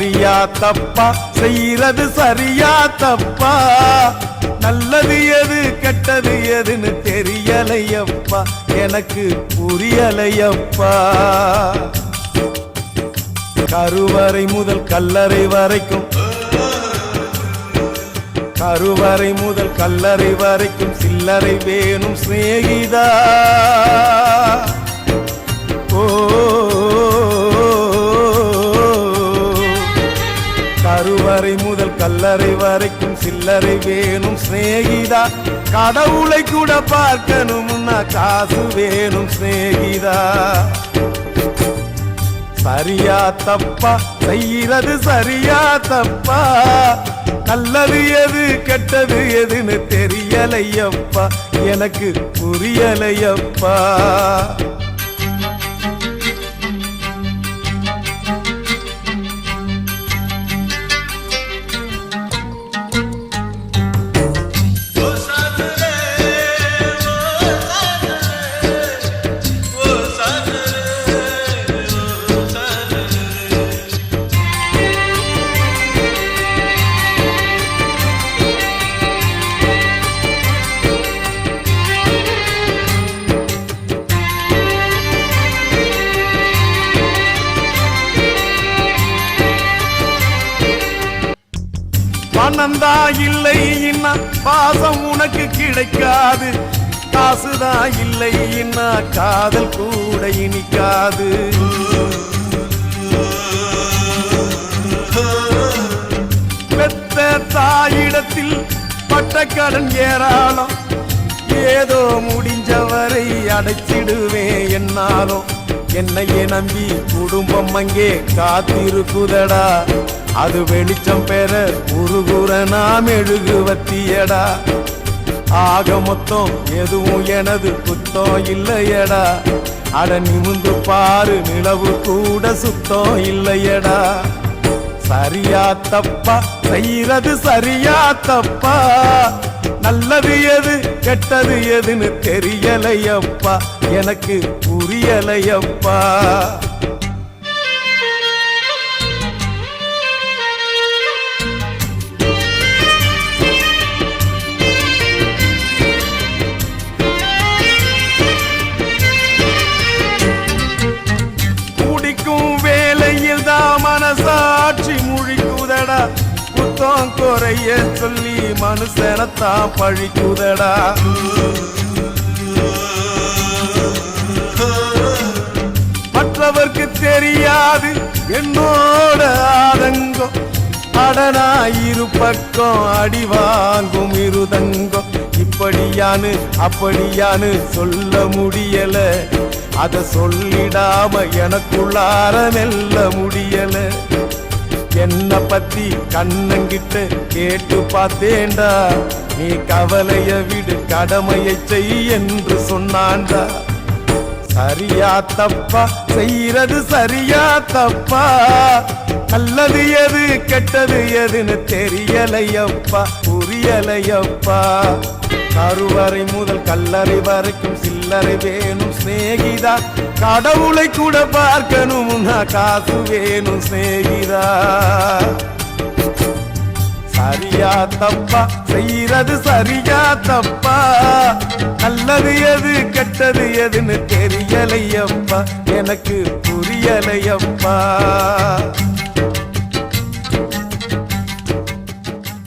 சரியா தப்பா செய்யறது சரியா தப்பா நல்லது எது கெட்டது எதுன்னு தெரியலையப்பா எனக்கு புரியலையப்பா கருவறை முதல் கல்லறை வரைக்கும் கருவறை முதல் கல்லறை வரைக்கும் சில்லறை வேணும் சிநேகிதா ஓ கருவறை முதல் கல்லறை வரைக்கும் சில்லறை வேணும் சிநேகிதா கடவுளை கூட பார்க்கணும்னா காசு வேணும் சிநேகிதா சரியா தப்பா செய்யறது சரியா தப்பா நல்லது எது கெட்டது எதுன்னு தெரியலையப்பா எனக்கு புரியலையப்பா பணந்தா இல்லை இன்னா பாசம் உனக்கு கிடைக்காது காசுதா இல்லை இன்னா காதல் கூட இனிக்காது பெத்த தாயிடத்தில் பட்ட கடன் ஏராளம் ஏதோ முடிஞ்சவரை அடைச்சிடுவேன் என்னாலும் என்னையே நம்பி குடும்பம் அங்கே காத்திருக்குதடா அது வெளிச்சம் பெற உருகுற நாம் மெழுகுவத்தியடா ஆக மொத்தம் எதுவும் எனது குத்தம் இல்லையடா அட நிமிந்து பாரு நிலவு கூட சுத்தம் இல்லையடா சரியா தப்பா செய்யறது சரியா தப்பா நல்லது எது கெட்டது எதுன்னு தெரியலையப்பா எனக்கு புரியலையப்பா மனசாட்சி முழிக்குதடா குத்தம் குறைய சொல்லி மனுஷனத்தான் பழிக்குதடா மற்றவர்க்கு தெரியாது என்னோட ஆதங்கம் அடனா இரு பக்கம் அடி வாங்கும் இருதங்கம் இப்படியானு அப்படியானு சொல்ல முடியல அத சொல்லிடாம எனக்குள்ளார மெல்ல முடியல என்ன பத்தி கண்ணங்கிட்ட கேட்டு பார்த்தேன்டா நீ கவலைய விடு கடமையை செய் என்று சொன்னான்டா சரியா தப்பா செய்யறது சரியா தப்பா நல்லது எது கெட்டது எதுன்னு தெரியலையப்பா புரியலையப்பா கருவறை முதல் கல்லறை வரைக்கும் சில்லறை வேணும் சிநேகிதா கடவுளை கூட பார்க்கணும்னா காசு வேணும் சிநேகிதா சரியா தப்பா செய்யறது சரியா தப்பா நல்லது எது கெட்டது எதுன்னு தெரியலையப்பா எனக்கு புரியலையப்பா